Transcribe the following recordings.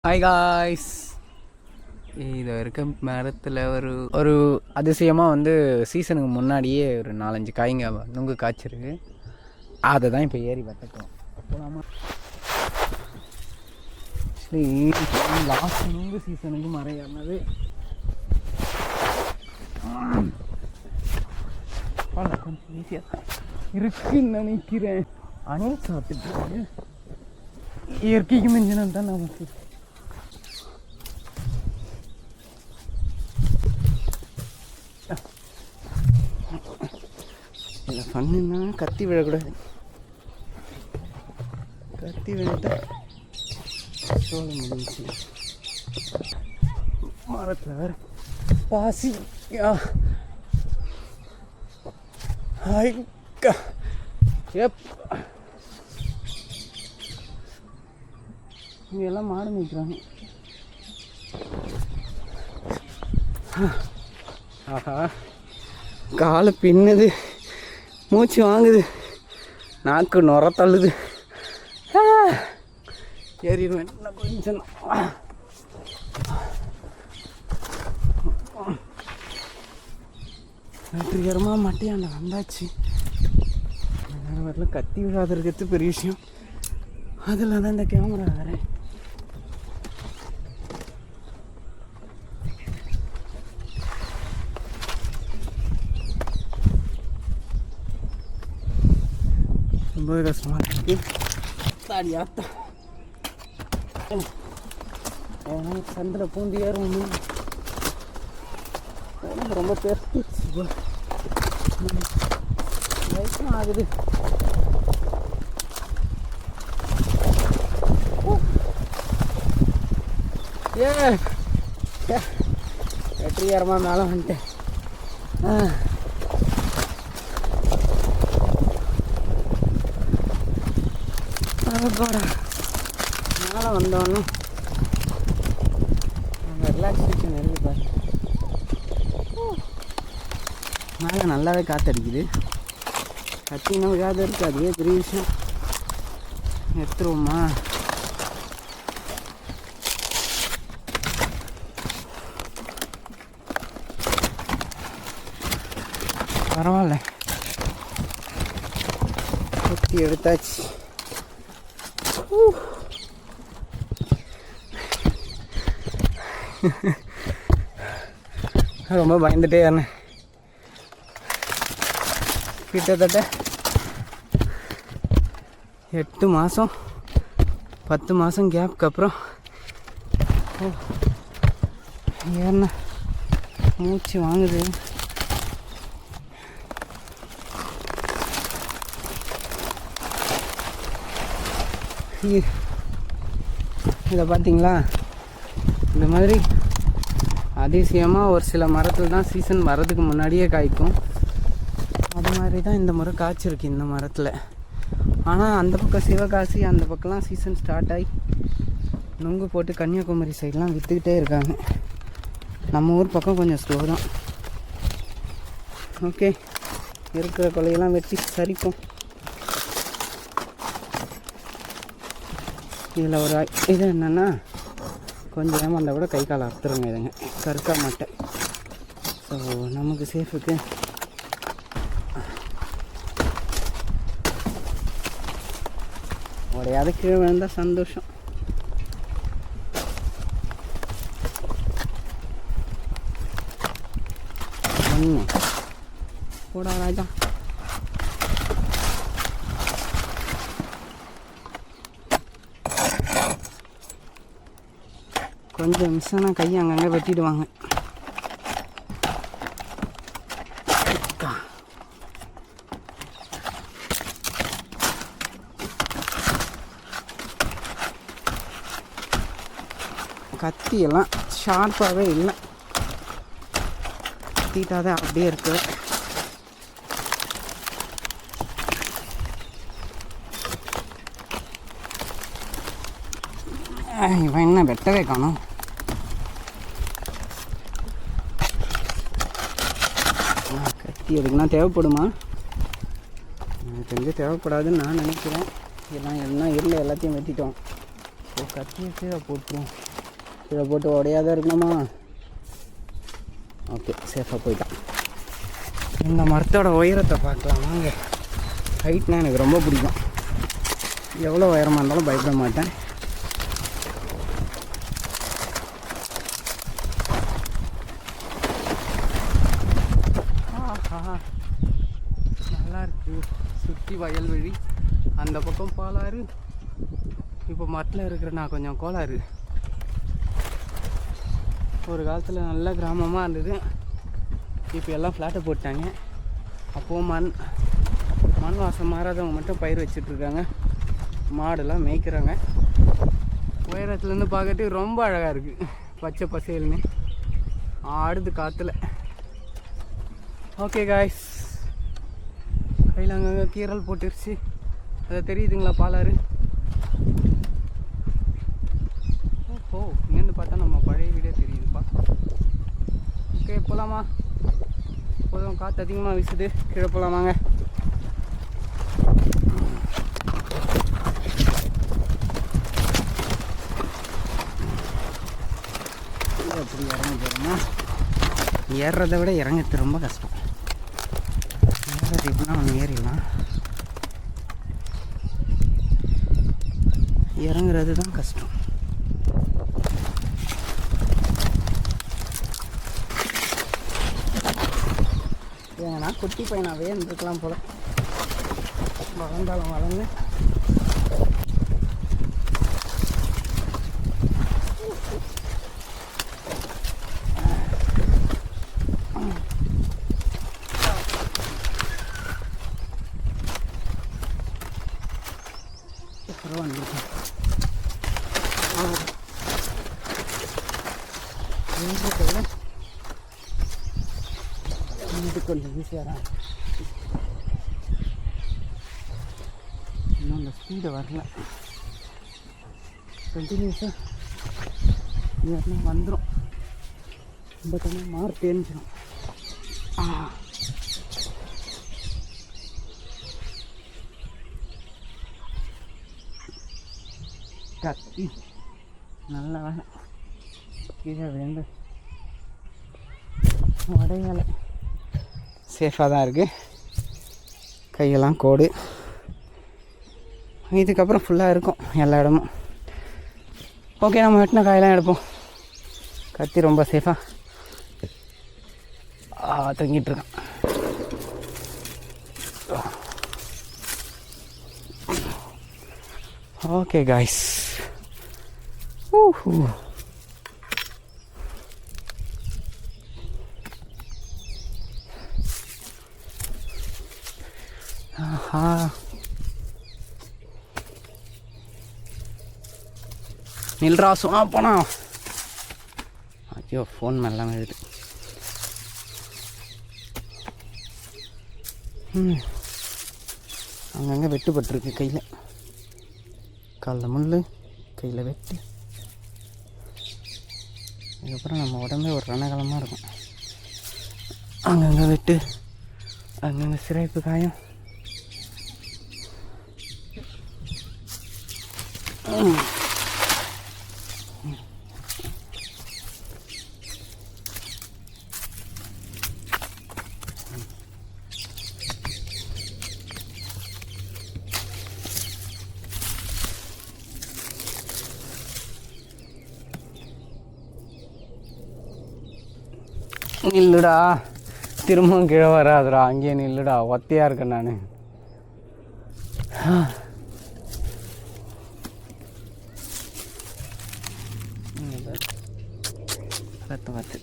Hi guys, இது இருக்க மரத்தில் ஒரு அதிசயமாக சீசனுக்கு முன்னாடியே ஒரு 4-5 காய்ங்க நுங்கு காய்ச்சிருக்கு. அதை தான் இப்போ ஏறி வெட்டட்டும். போகலாமா? லாஸ்ட் நுங்கு சீசனுக்கு மரம் ஏறினது கொஞ்சம் ஈஸியாக இருக்குன்னு நினைக்கிறேன். அணில் சாப்பிட்டு இயற்கைக்கு மிஞ்சினது தான் நமக்கு. இல்லை பண்ணுன்னா கத்தி விழக்கூடாது. கத்தி விழுந்தா சோழ முடிஞ்சு. மரத்தில் வேறு பாசி. இங்கெல்லாம் மாடு நிற்கிறாங்க. ஆஹா, காலை பின்னுது, மூச்சு வாங்குது, நாக்கு நுர தள்ளுது. ஏறிடுவேன் கொஞ்சம். வெற்றிகரமாக மட்டையாண்ட வந்தாச்சு. வரலாம் கத்தி விழாத இருக்கிறது பெரிய விஷயம். அதில் தான் இந்த கேமரா வேறு. ரொம்ப கஷ்டமாக இருக்கு. தாடியாத்தா சந்தில் பூந்து ஏறும். ரொம்ப பெருசு வயசும் ஆகுது. வெற்றிகரமாக மேலே வந்துட்டேன். போடா மேலே வந்தோன்னு அந்த ரிலாக்ஸேஷன் இருக்கு பாரு. மேலே நல்லாவே காற்றடிக்குது. கத்தி நமக்காக இருக்குது, அதுவே பெரிய விஷயம். எடுத்துருவோமா? பரவாயில்ல, கத்தி எடுத்தாச்சு. ரொம்ப பயந்துட்டே இருந்தேன். கிட்டத்தட்ட 8 மாதம் 10 மாதம் கேப்புக்கு அப்புறம் ஏன்னா மூச்சு வாங்குது. இதை பார்த்தீங்களா? இந்த மாதிரி அதிசயமாக ஒரு சில மரத்தில் தான் சீசன் வர்றதுக்கு முன்னாடியே காய்க்கும். அது மாதிரி தான் இந்த முறை காய்ச்சிருக்கு இந்த மரத்தில். ஆனால் அந்த பக்கம் சிவகாசி அந்த பக்கம்லாம் சீசன் ஸ்டார்ட் ஆகி நுங்கு போட்டு கன்னியாகுமரி சைட்லாம் விற்றுக்கிட்டே இருக்காங்க. நம்ம ஊர் பக்கம் கொஞ்சம் ஸ்லோ தான். ஓகே, இருக்கிற கொலையெல்லாம் வெட்டி சரிப்போம். இதில் ஒரு இது என்னென்னா, கொஞ்சம் ஏமாந்தால் கூட கை கால் அறுத்துருங்க. இதுங்க கருக்கா மாட்டேன். ஸோ நமக்கு சேஃபுக்கு உடையாத கீழே விழுந்தால் சந்தோஷம். போடா ராஜா. கொஞ்சம் மிஸ் ஆனால் கையை அங்கங்கே வெட்டிடுவாங்க. கத்தியெல்லாம் ஷார்ப்பாகவே இல்லை, கத்திட்டாதான் அப்படியே இருக்குது. இவன் என்ன வெட்டவே காணும். கத்தி எதுக்குன்னா தேவைப்படுமா? எனக்கு தெரிஞ்சு தேவைப்படாதுன்னு நான் நினைக்கிறேன். எல்லாம் இல்லை, எல்லாத்தையும் வெட்டிட்டோம். கத்தியை கீழே போட்டுரும். கீழே போட்டு உடையாத இருக்கணுமா? ஓகே, சேஃபாக போயிட்டான். இந்த மரத்தோட உயரத்தை பார்க்கலாம் வாங்க. ஹைட்னால் எனக்கு ரொம்ப பிடிக்கும். எவ்வளோ உயரமாக இருந்தாலும் பயப்பட மாட்டேன். நல்லா இருக்குது. சுற்றி வயல்வெளி, அந்த பக்கம் பாலாறு. இப்போ மரத்தில் இருக்கிற நான் கொஞ்சம் கோளாறு. ஒரு காலத்தில் நல்ல கிராமமாக இருந்தது. இப்போ எல்லாம் ஃப்ளாட்டை போட்டாங்க. அப்போது மண் வாசம் மாறாதவங்க மட்டும் பயிர் வச்சிட்ருக்காங்க. மாடெல்லாம் மேய்க்கிறாங்க. உயரத்துலேருந்து பார்க்கறதுக்கு ரொம்ப அழகாக இருக்குது. பச்சை பசேல்னு ஆடுது காற்றுல. ஓகே காய்ஸ், கையில் அங்கங்கே கீரல் போட்டுருச்சு. அதை தெரியுதுங்களா பாலாறு? ஓஹோ, இங்கேருந்து பார்த்தா நம்ம பழைய வீடே தெரியுதுப்பா. ஓகே, போகலாமா? போதும், காற்று அதிகமாக வீசுது. கீழே போகலாமாங்க? அப்படி இறங்க போகிறோமா? ஏறுறதை விட இறங்கிறது ரொம்ப கஷ்டம். ஏறுறது எப்படின்னா ஒன்று ஏறிடலாம், இறங்குறது தான் கஷ்டம். ஏன்னா குட்டி பையனாகவே இருந்துருக்கலாம் போல. வளர்ந்தாலும் வளர்ந்து இது கொஞ்சம் ஈஸியாக தான். இன்னும் அந்த ஸ்பீடை வரல. கண்டினியூஸாக ஏன்னா வந்துடும். இந்த கண்ணு மார்க் தெரிஞ்சிடும். கத்தி நல்ல வேலை கீழே விழுந்து உடையலை. சேஃபாக தான் இருக்குது. கையெல்லாம் கோடு. இதுக்கப்புறம் ஃபுல்லாக இருக்கும் எல்லா இடமும். ஓகே, நம்ம வெட்டின காயெல்லாம் எடுப்போம். கத்தி ரொம்ப சேஃபாக தொங்கிட்டுருக்கான். ஓகே காய்ஸ், நில்றா சொன்னா போனா. ஐயோ, ஃபோன் மேலாம் எழுது. அங்கங்கே வெட்டுப்பட்டுருக்கு கையில். காலில் முள், கையில் வெட்டு. அதுக்கப்புறம் நம்ம உடம்பே ஒரு ரணகலமாக இருக்கும். அங்கங்கே வெட்டு, அங்கங்கே சிறைப்பு காயம். நில்லுடா, திரும்பவும் கீழே வராதுடா. அங்கேயே நில்லுடா, ஒத்தையாக இருக்கேன் நான். பார்த்து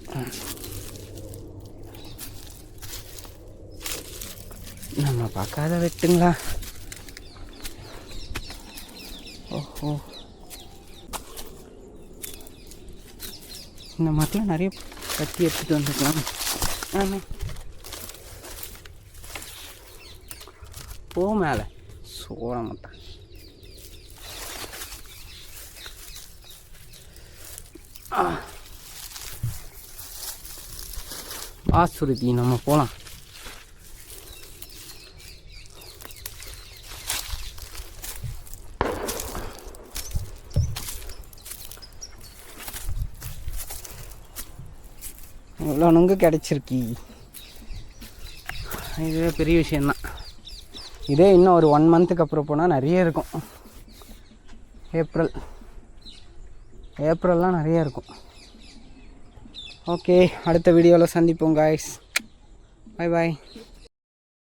நம்ம பார்க்காத வெட்டுங்களா? ஓஹோ, இந்த மாதிரிலாம் நிறைய கத்தி எடுத்துகிட்டு வந்துக்கலாம். ஆமாம், போ மேலே சோற மாட்டேன். ஆசுருதி, நம்ம போகலாம். இவ்வளோ நுங்கு கிடச்சிருக்கி, இதுவே பெரிய விஷயந்தான். இதே இன்னும் ஒரு 1 மந்த்துக்கு அப்புறம் போனால் நிறைய இருக்கும். ஏப்ரல்லாம் நிறைய இருக்கும். ஓகே, அடுத்த வீடியோவில் சந்திப்போம் காய்ஸ். பாய் பாய்.